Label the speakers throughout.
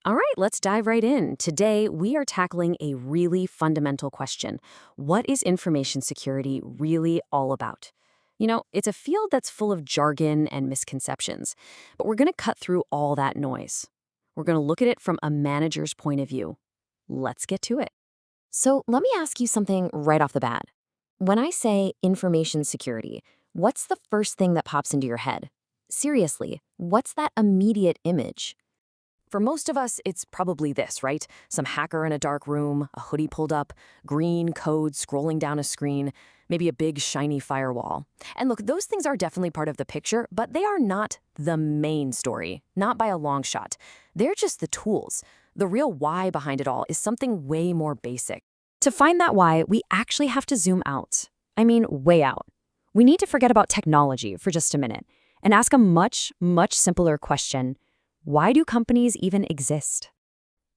Speaker 1: All right, let's dive right in. Today, we are tackling a really fundamental question. What is information security really all about? It's a field that's full of jargon and misconceptions, but we're going to cut through all that noise. We're going to look at it from a manager's point of view. Let's get to it. So, let me ask you something right off the bat. When I say information security, what's the first thing that pops into your head? Seriously, what's that immediate image? For most of us, it's probably this, right? Some hacker in a dark room, a hoodie pulled up, green code scrolling down a screen, maybe a big shiny firewall. And look, those things are definitely part of the picture, but they are not the main story, not by a long shot. They're just the tools. The real why behind it all is something way more basic. To find that why, we actually have to zoom out. I mean, way out. We need to forget about technology for just a minute and ask a much, much simpler question. Why do companies even exist?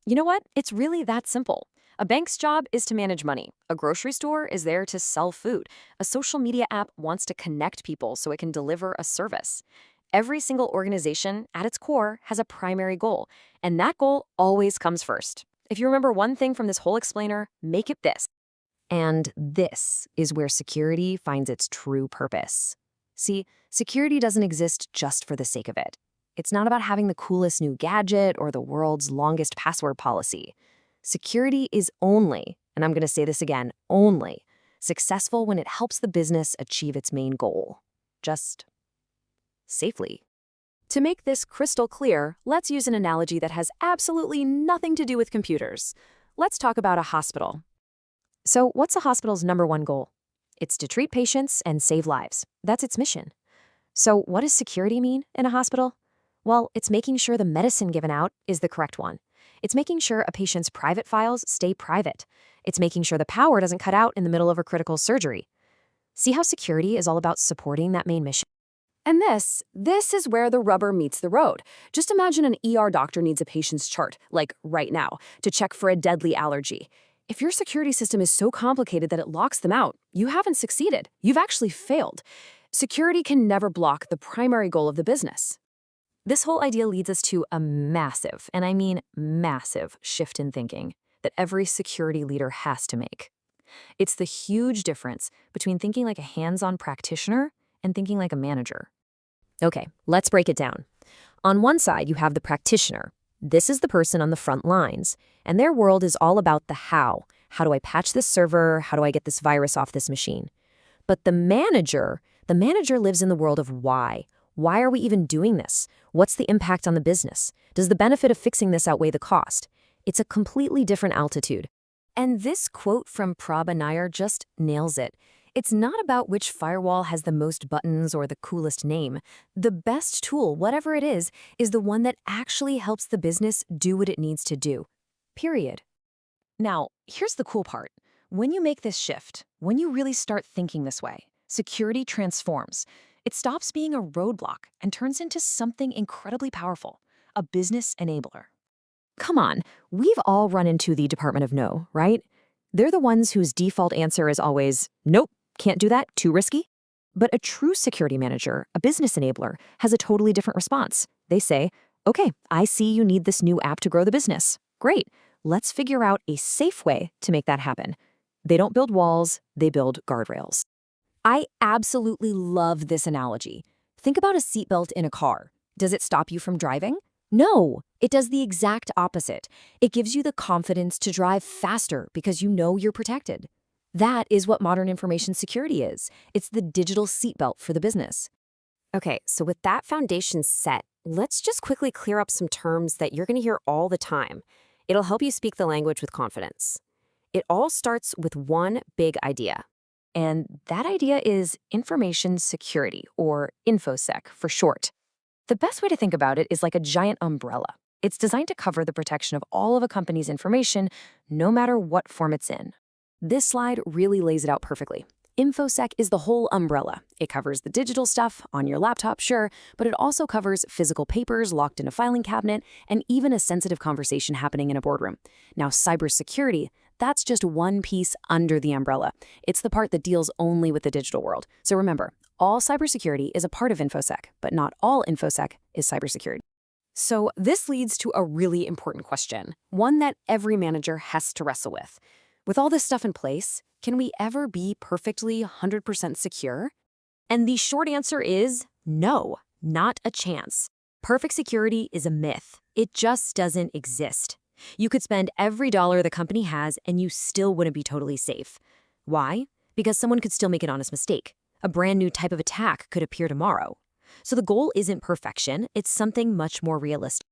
Speaker 1: You know what? It's really that simple. A bank's job is to manage money. A grocery store is there to sell food. A social media app wants to connect people so it can deliver a service. Every single organization, at its core, has a primary goal, and that goal always comes first. If you remember one thing from this whole explainer, make it this. And this is where security finds its true purpose. See, security doesn't exist just for the sake of it. It's not about having the coolest new gadget or the world's longest password policy. Security is only, and I'm going to say this again, only, successful when it helps the business achieve its main goal. Just safely. To make this crystal clear, let's use an analogy that has absolutely nothing to do with computers. Let's talk about a hospital. So what's a hospital's number one goal? It's to treat patients and save lives. That's its mission. So what does security mean in a hospital? Well, it's making sure the medicine given out is the correct one. It's making sure a patient's private files stay private. It's making sure the power doesn't cut out in the middle of a critical surgery. See how security is all about supporting that main mission? And this is where the rubber meets the road. Just imagine an ER doctor needs a patient's chart, like right now, to check for a deadly allergy. If your security system is so complicated that it locks them out, you haven't succeeded. You've actually failed. Security can never block the primary goal of the business. This whole idea leads us to a massive, and I mean massive, shift in thinking that every security leader has to make. It's the huge difference between thinking like a hands-on practitioner and thinking like a manager. Okay, let's break it down. On one side, you have the practitioner. This is the person on the front lines, and their world is all about the how. How do I patch this server? How do I get this virus off this machine? But the manager lives in the world of why. Why are we even doing this? What's the impact on the business? Does the benefit of fixing this outweigh the cost? It's a completely different altitude. And this quote from Prabha Nair just nails it. It's not about which firewall has the most buttons or the coolest name. The best tool, whatever it is the one that actually helps the business do what it needs to do. Period. Now, here's the cool part. When you make this shift, when you really start thinking this way, security transforms. It stops being a roadblock and turns into something incredibly powerful, a business enabler. Come on, we've all run into the Department of No, right? They're the ones whose default answer is always, nope, can't do that, too risky. But a true security manager, a business enabler, has a totally different response. They say, okay, I see you need this new app to grow the business. Great, let's figure out a safe way to make that happen. They don't build walls, they build guardrails. I absolutely love this analogy. Think about a seatbelt in a car. Does it stop you from driving? No, it does the exact opposite. It gives you the confidence to drive faster because you know you're protected. That is what modern information security is. It's the digital seatbelt for the business. Okay, so with that foundation set, let's just quickly clear up some terms that you're going to hear all the time. It'll help you speak the language with confidence. It all starts with one big idea. And that idea is information security, or InfoSec for short. The best way to think about it is like a giant umbrella. It's designed to cover the protection of all of a company's information, no matter what form it's in. This slide really lays it out perfectly. InfoSec is the whole umbrella. It covers the digital stuff on your laptop, sure, but it also covers physical papers locked in a filing cabinet and even a sensitive conversation happening in a boardroom. Now, cybersecurity, that's just one piece under the umbrella. It's the part that deals only with the digital world. So remember, all cybersecurity is a part of InfoSec, but not all InfoSec is cybersecurity. So this leads to a really important question, one that every manager has to wrestle with. With all this stuff in place, can we ever be perfectly 100% secure? And the short answer is no, not a chance. Perfect security is a myth. It just doesn't exist. You could spend every dollar the company has and you still wouldn't be totally safe. Why? Because someone could still make an honest mistake. A brand new type of attack could appear tomorrow. So the goal isn't perfection, it's something much more realistic.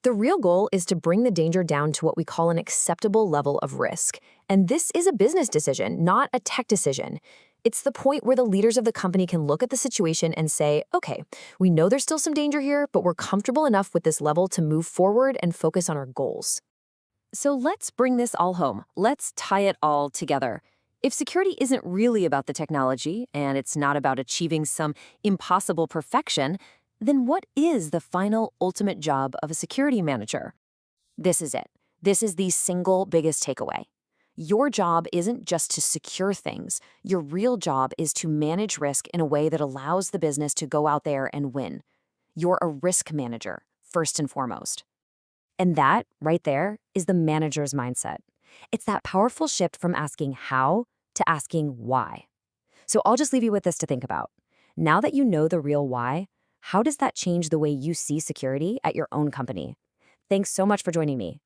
Speaker 1: The real goal is to bring the danger down to what we call an acceptable level of risk. And this is a business decision, not a tech decision. It's the point where the leaders of the company can look at the situation and say, okay, we know there's still some danger here, but we're comfortable enough with this level to move forward and focus on our goals. So let's bring this all home. Let's tie it all together. If security isn't really about the technology, and it's not about achieving some impossible perfection, then what is the final ultimate job of a security manager? This is it. This is the single biggest takeaway. Your job isn't just to secure things. Your real job is to manage risk in a way that allows the business to go out there and win. You're a risk manager, first and foremost. And that, right there, is the manager's mindset. It's that powerful shift from asking how to asking why. So I'll just leave you with this to think about. Now that you know the real why, how does that change the way you see security at your own company? Thanks so much for joining me.